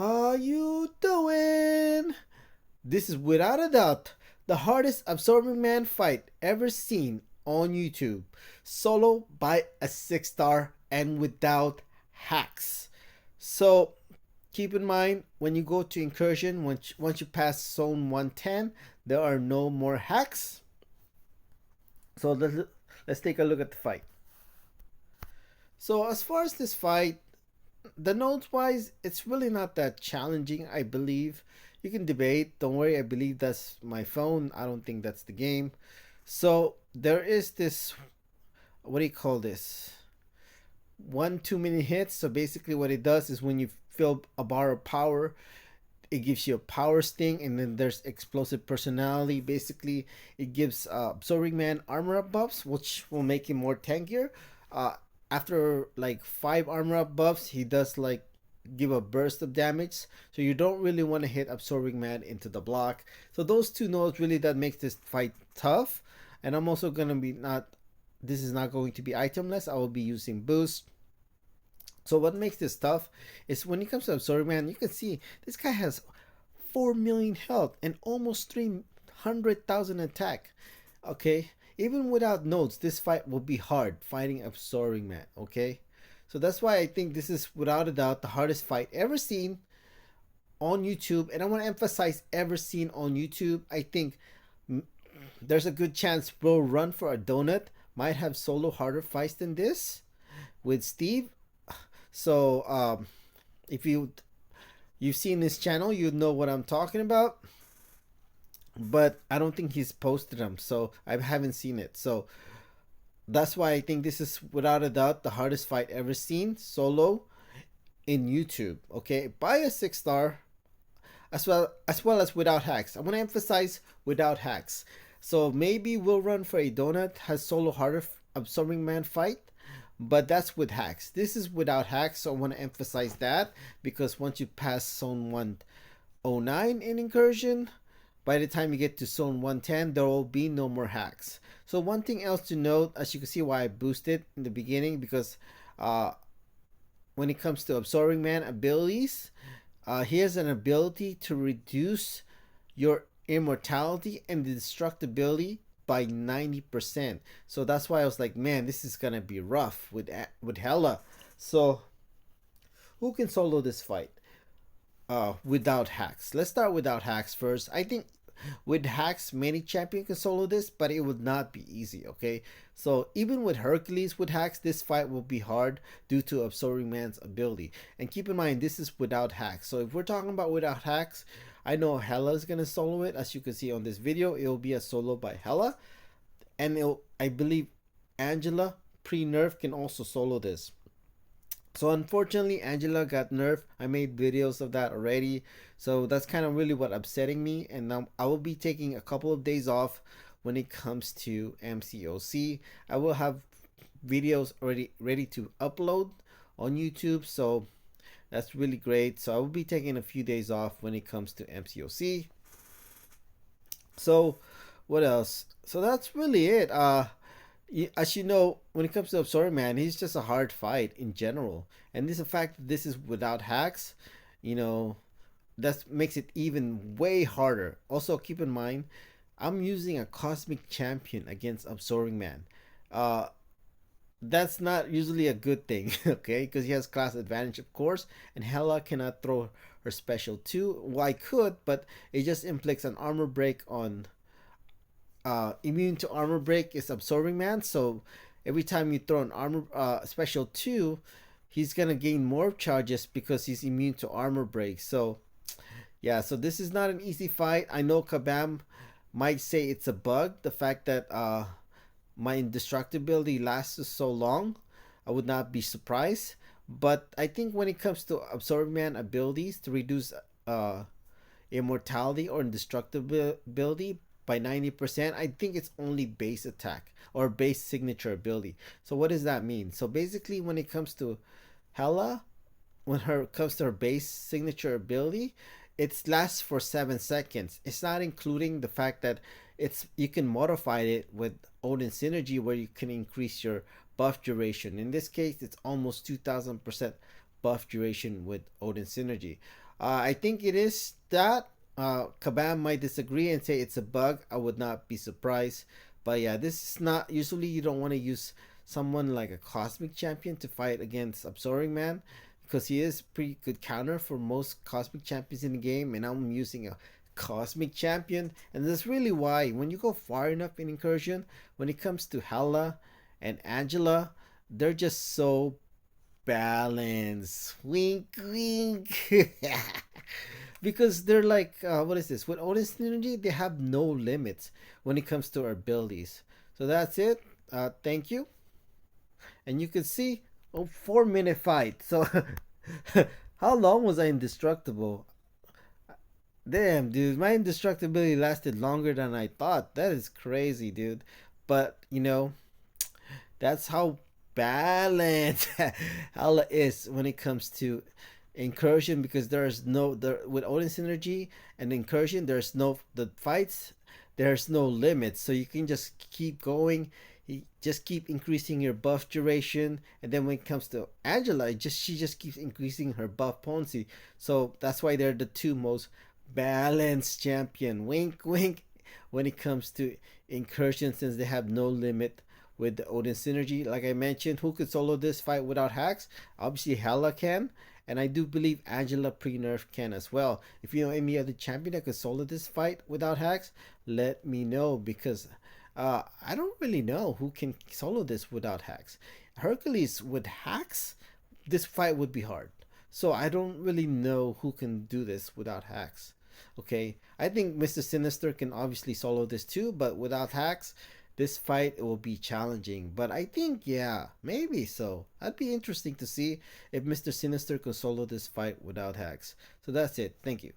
How you doing? This is without a doubt the hardest absorbing man fight ever seen on YouTube. Solo by a 6-star and without hacks. So keep in mind when you go to incursion, once you pass zone 110, there are no more hacks. So let's take a look at the fight. So as far as this fight, the notes wise, it's really not that challenging, I believe. You can debate. Don't worry, I believe that's my phone. I don't think that's the game. So there is this, what do you call this? 1 2 minute hits. So basically, what it does is when you fill a bar of power, it gives you a power sting, and then there's explosive personality. Basically, it gives Absorbing Man armor up buffs, which will make him more tankier. Uh, After like 5 armor up buffs, he does like give a burst of damage, so you don't really want to hit Absorbing Man into the block. So those two nodes really that makes this fight tough. And I'm also gonna be not. This is not going to be itemless. I will be using boost. So what makes this tough is when it comes to Absorbing Man, you can see this guy has 4 million health and almost 300,000 attack. Okay, even without nodes, this fight will be hard fighting Absorbing Man. Okay, so that's why I think this is without a doubt the hardest fight ever seen on YouTube. And I want to emphasize ever seen on YouTube. I think there's a good chance we'll run for a donut might have solo harder fights than this with Steve. So if you've seen this channel, you know what I'm talking about. But I don't think he's posted them, so I haven't seen it. So that's why I think this is without a doubt the hardest fight ever seen solo in YouTube. Okay, by a 6-star, as well as without hacks. I want to emphasize without hacks. So maybe we'll run for a donut has solo harder Absorbing Man fight, but that's with hacks. This is without hacks, so I want to emphasize that, because once you pass zone 109 in incursion, by the time you get to zone 110, there will be no more hacks. So one thing else to note, as you can see why I boosted in the beginning, because when it comes to Absorbing Man abilities, he has an ability to reduce your immortality and destructibility by 90%. So that's why I was like, man, this is gonna be rough with Hela. So who can solo this fight without hacks? Let's start without hacks first. I think with hacks many champion can solo this, but it would not be easy. Okay, so even with Hercules with hacks, this fight will be hard due to Absorbing Man's ability. And keep in mind, this is without hacks. So if we're talking about without hacks, I know Hela is gonna solo it. As you can see on this video, it will be a solo by Hela, and I believe Angela pre-nerf can also solo this. So unfortunately, Angela got nerfed. I made videos of that already. So that's kind of really what upsetting me. And now I will be taking a couple of days off when it comes to MCOC. I will have videos already ready to upload on YouTube. So that's really great. So I will be taking a few days off when it comes to MCOC. So what else? So that's really it. As you know, when it comes to Absorbing Man, he's just a hard fight in general. And this, the fact that this is without hacks, you know, that makes it even way harder. Also, keep in mind, I'm using a Cosmic Champion against Absorbing Man. That's not usually a good thing, okay? Because he has class advantage, of course, and Hela cannot throw her special too. Well, I could, but it just inflicts an armor break on immune to armor break is Absorbing Man. So every time you throw an armor special 2, he's gonna gain more charges because he's immune to armor break. So yeah, so this is not an easy fight. I know Kabam might say it's a bug, the fact that my indestructibility lasts so long. I would not be surprised. But I think when it comes to Absorbing Man abilities to reduce immortality or indestructibility by 90%, I think it's only base attack or base signature ability. So what does that mean? So basically, when it comes to Hela, when her comes to her base signature ability, it lasts for 7 seconds. It's not including the fact that you can modify it with Odin Synergy, where you can increase your buff duration. In this case, it's almost 2000% buff duration with Odin Synergy. I think it is that. Kabam might disagree and say it's a bug. I would not be surprised. But yeah, this is not. Usually, you don't want to use someone like a Cosmic Champion to fight against Absorbing Man because he is pretty good counter for most Cosmic Champions in the game. And I'm using a Cosmic Champion. And that's really why when you go far enough in Incursion, when it comes to Hela and Angela, they're just so balanced. Wink, wink. Because they're like, what is this? With Odin's Synergy, they have no limits when it comes to our abilities. So that's it. Thank you. And you can see, 4 minute fight. So, how long was I indestructible? Damn, dude, my indestructibility lasted longer than I thought. That is crazy, dude. But, that's how balanced Hela is when it comes to incursion because there's no with Odin synergy and incursion there's no the fights there's no limits, so you can just keep going, just keep increasing your buff duration, and then when it comes to Angela she just keeps increasing her buff potency. So that's why they're the two most balanced champion, wink wink, when it comes to incursion, since they have no limit with the Odin synergy. Like I mentioned, who could solo this fight without hacks? Obviously Hela can, and I do believe Angela pre-nerf can as well. If you know any other champion that could solo this fight without hacks, let me know, because I don't really know who can solo this without hacks. Hercules with hacks, this fight would be hard. So I don't really know who can do this without hacks. Okay, I think Mr. Sinister can obviously solo this too, but without hacks, this fight will be challenging. But I think, yeah, maybe so. That'd be interesting to see if Mr. Sinister can solo this fight without hacks. So that's it. Thank you.